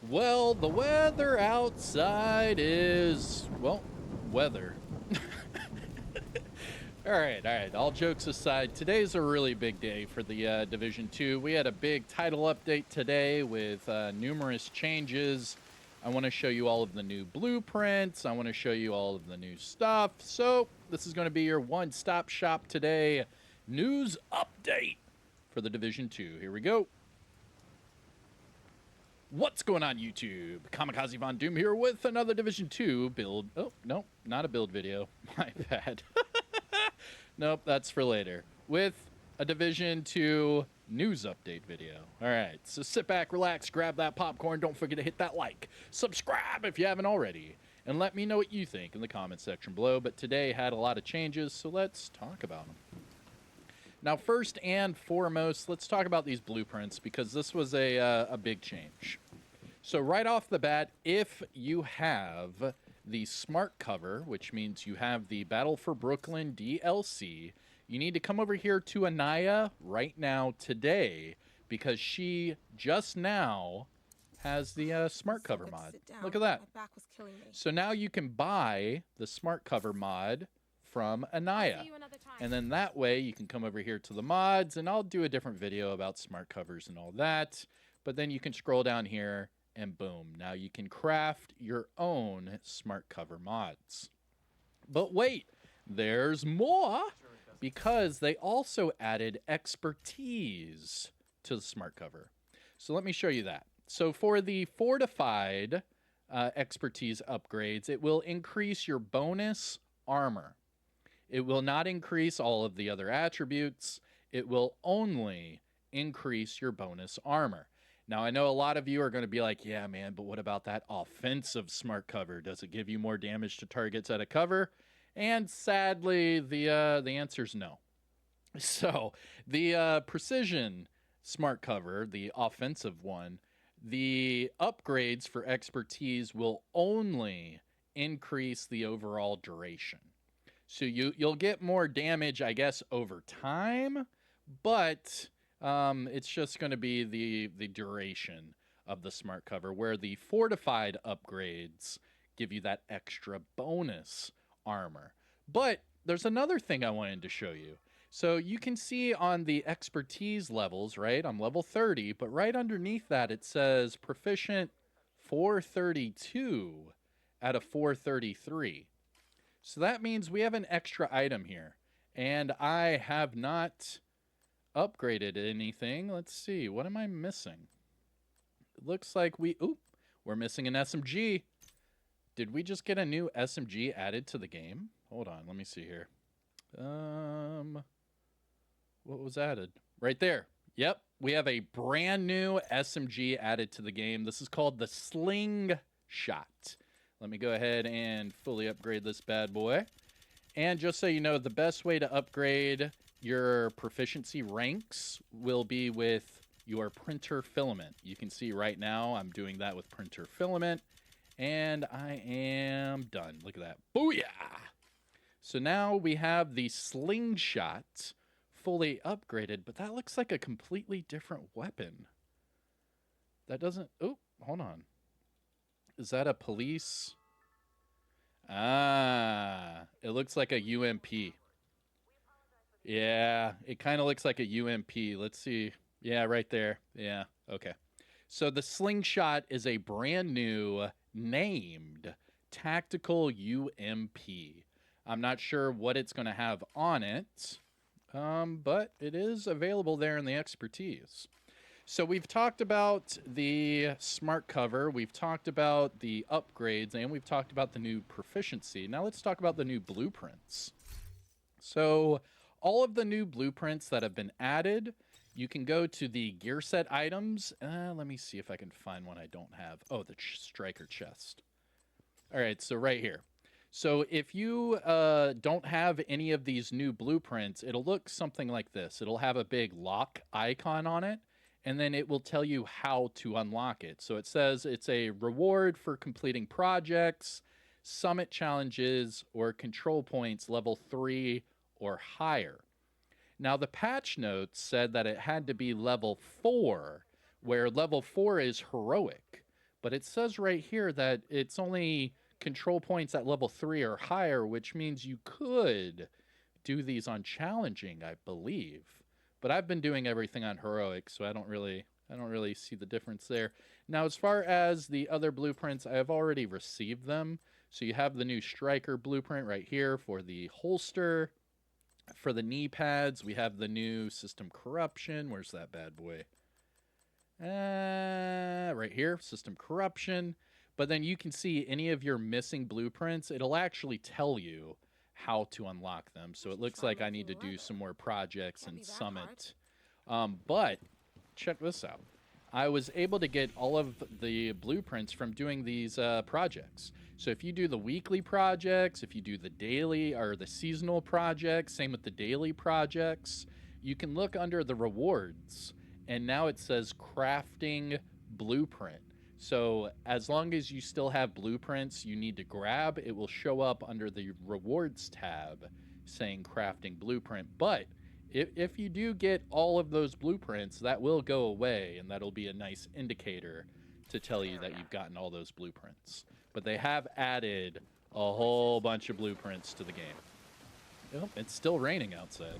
Well, the weather outside is, well, weather. All right. All jokes aside, today's a really big day for the Division 2. We had a big title update today with numerous changes. I want to show you all of the new blueprints. I want to show you all of the new stuff. So this is going to be your one-stop shop today. News update for the Division 2. Here we go. What's going on, YouTube? Kamikazevondoom here with another Division 2 build. Oh, no, not a build video. My bad. Nope, that's for later. With a Division 2 news update video. All right, so sit back, relax, grab that popcorn. Don't forget to hit that like. Subscribe if you haven't already. And let me know what you think in the comment section below. But today had a lot of changes, so let's talk about them. Now, first and foremost, let's talk about these blueprints because this was a big change. So right off the bat, if you have the smart cover, which means you have the Battle for Brooklyn DLC, you need to come over here to Anaya right now today because she just now has the smart cover mod. Look at that. My back was killing me. So now you can buy the smart cover mod from Anaya. And then that way you can come over here to the mods and I'll do a different video about smart covers and all that. But then you can scroll down here and boom, now you can craft your own smart cover mods. But wait, there's more because they also added expertise to the smart cover. So let me show you that. So for the fortified expertise upgrades, it will increase your bonus armor. It will not increase all of the other attributes. It will only increase your bonus armor. Now, I know a lot of you are going to be like, yeah, man, but what about that offensive smart cover? Does it give you more damage to targets at a cover? And sadly, the answer is no. So the precision smart cover, the offensive one, the upgrades for expertise will only increase the overall duration. So you'll get more damage, I guess, over time, but it's just going to be the duration of the smart cover, where the fortified upgrades give you that extra bonus armor. But there's another thing I wanted to show you. So you can see on the expertise levels, right? I'm level 30, but right underneath that it says proficient 432 out of 433. So that means we have an extra item here. And I have not upgraded anything. Let's see. What am I missing? It looks like we're missing an SMG. Did we just get a new SMG added to the game? Hold on. Let me see here. What was added? Right there. Yep. We have a brand new SMG added to the game. This is called the Slingshot. Let me go ahead and fully upgrade this bad boy. And just so you know, the best way to upgrade your proficiency ranks will be with your printer filament. You can see right now I'm doing that with printer filament. And I am done. Look at that. Booyah! So now we have the Slingshot fully upgraded, but that looks like a completely different weapon. That doesn't... Oh, hold on. Is that a police? Ah, it looks like a UMP. Yeah, it kind of looks like a UMP. Let's see. Yeah, right there. Yeah, okay. So the Slingshot is a brand new named tactical UMP. I'm not sure what it's going to have on it, but it is available there in the expertise. So we've talked about the smart cover, we've talked about the upgrades, and we've talked about the new proficiency. Now let's talk about the new blueprints. So all of the new blueprints that have been added, you can go to the gear set items. Let me see if I can find one I don't have. Oh, the striker chest. All right, so right here. So if you don't have any of these new blueprints, it'll look something like this. It'll have a big lock icon on it, and then it will tell you how to unlock it. So it says it's a reward for completing projects, summit challenges, or control points level 3 or higher. Now, the patch notes said that it had to be level 4, where level 4 is heroic. But it says right here that it's only control points at level 3 or higher, which means you could do these on challenging, I believe. But I've been doing everything on heroic, so I don't really see the difference there. Now, as far as the other blueprints, I have already received them. So you have the new striker blueprint right here for the holster. For the knee pads, we have the new system corruption. Where's that bad boy? Right here, system corruption. But then you can see any of your missing blueprints. It'll actually tell you how to unlock them. So it looks like I need to do some more projects and summit. But check this out. I was able to get all of the blueprints from doing these projects. So if you do the weekly projects, if you do the daily or the seasonal projects, same with the daily projects, you can look under the rewards. And now it says crafting blueprint. So as long as you still have blueprints you need to grab, it will show up under the rewards tab saying crafting blueprint. But if you do get all of those blueprints, that will go away, and that'll be a nice indicator to tell you that you've gotten all those blueprints. But they have added a whole bunch of blueprints to the game. Oh, it's still raining outside.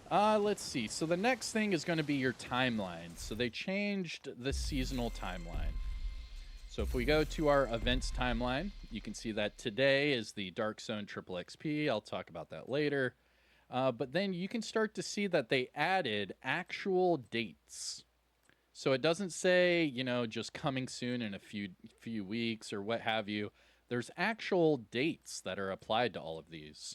Let's see. So the next thing is going to be your timeline. So they changed the seasonal timeline. So if we go to our events timeline, you can see that today is the Dark Zone Triple XP. I'll talk about that later. But then you can start to see that they added actual dates. So it doesn't say, you know, just coming soon in a few weeks or what have you. There's actual dates that are applied to all of these.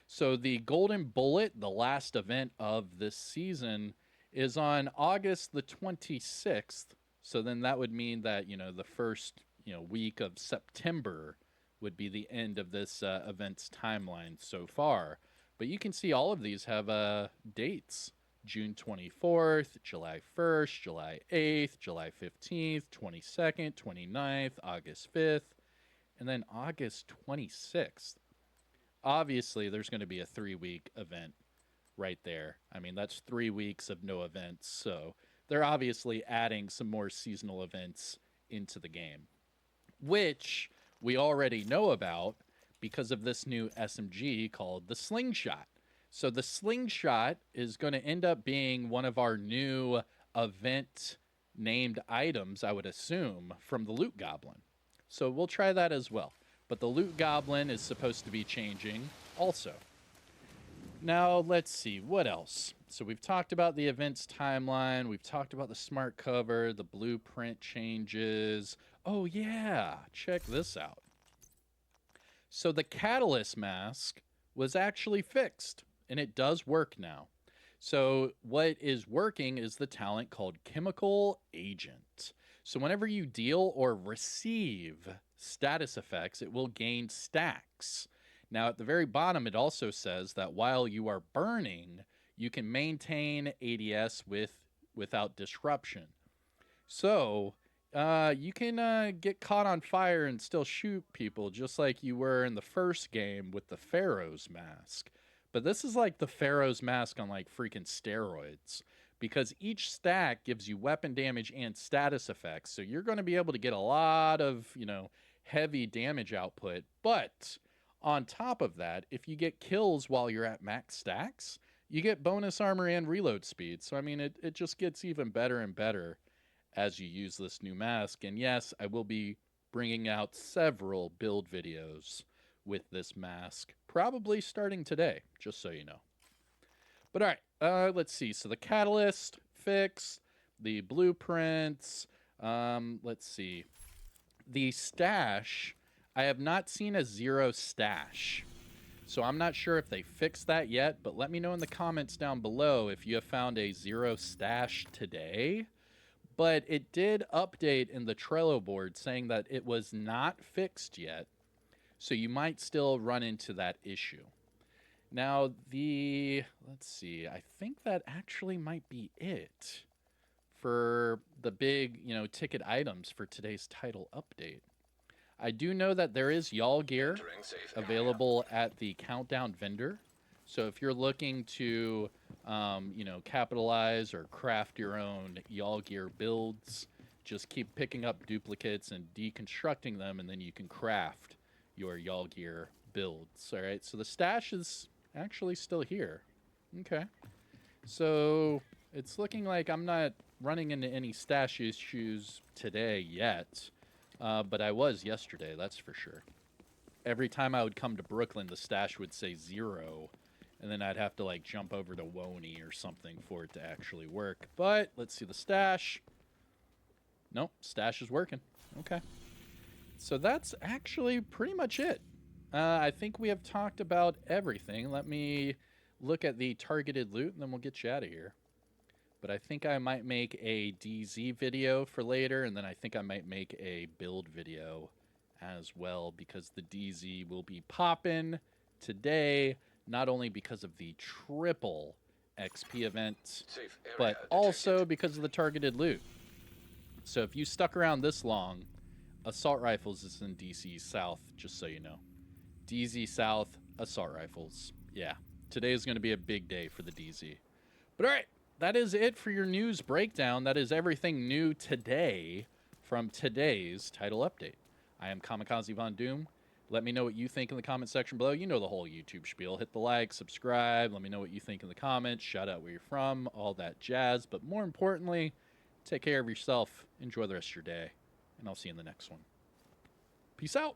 So the Golden Bullet, the last event of this season, is on August the 26th. So then that would mean that, you know, the first, week of September would be the end of this event's timeline so far. But you can see all of these have dates. June 24th, July 1st, July 8th, July 15th, 22nd, 29th, August 5th, and then August 26th. Obviously, there's going to be a 3-week event right there. I mean, that's 3 weeks of no events. So they're obviously adding some more seasonal events into the game, which we already know about because of this new SMG called the Slingshot. So the Slingshot is going to end up being one of our new event named items, I would assume, from the Loot Goblin. So we'll try that as well. But the Loot Goblin is supposed to be changing also. Now, let's see. What else? So we've talked about the events timeline. We've talked about the smart cover, the blueprint changes. Oh, yeah. Check this out. So the Catalyst mask was actually fixed, and it does work now. So what is working is the talent called Chemical Agent. So whenever you deal or receive status effects, it will gain stacks. Now at the very bottom, it also says that while you are burning, you can maintain ADS without disruption. So you can get caught on fire and still shoot people just like you were in the first game with the Pharaoh's mask. But this is like the Pharaoh's mask on like freaking steroids, because each stack gives you weapon damage and status effects. So you're going to be able to get a lot of, heavy damage output. But on top of that, if you get kills while you're at max stacks, you get bonus armor and reload speed. So, I mean, it just gets even better and better as you use this new mask. And yes, I will be bringing out several build videos with this mask, probably starting today, just so you know. But all right, let's see. So the Catalyst fix, the blueprints, let's see. The stash, I have not seen a 0 stash. So I'm not sure if they fixed that yet, but let me know in the comments down below if you have found a 0 stash today. But it did update in the Trello board saying that it was not fixed yet. So you might still run into that issue. Now, let's see, I think that actually might be it for the big, ticket items for today's title update. I do know that there is Y'all gear available at the Countdown vendor. So if you're looking to, capitalize or craft your own Y'all gear builds, just keep picking up duplicates and deconstructing them, and then you can craft your Y'all Gear builds. All right, so the stash is actually still here. Okay, so it's looking like I'm not running into any stash issues today yet, but I was yesterday, that's for sure. Every time I would come to Brooklyn, the stash would say 0, and then I'd have to like jump over to Woney or something for it to actually work. But let's see the stash. Nope, stash is working. Okay. So that's actually pretty much it. I think we have talked about everything. Let me look at the targeted loot, and then we'll get you out of here. But I think I might make a DZ video for later, and then I think I might make a build video as well, because the DZ will be popping today, not only because of the triple XP event, but also because of the targeted loot. So if you stuck around this long, assault rifles is in DC South, just so you know. DZ South, assault rifles. Yeah, today is going to be a big day for the DZ. But all right, that is it for your news breakdown. That is everything new today from today's title update. I am Kamikazevondoom. Let me know what you think in the comment section below. You know the whole YouTube spiel. Hit the like, subscribe. Let me know what you think in the comments. Shout out where you're from, all that jazz. But more importantly, take care of yourself. Enjoy the rest of your day. And I'll see you in the next one. Peace out.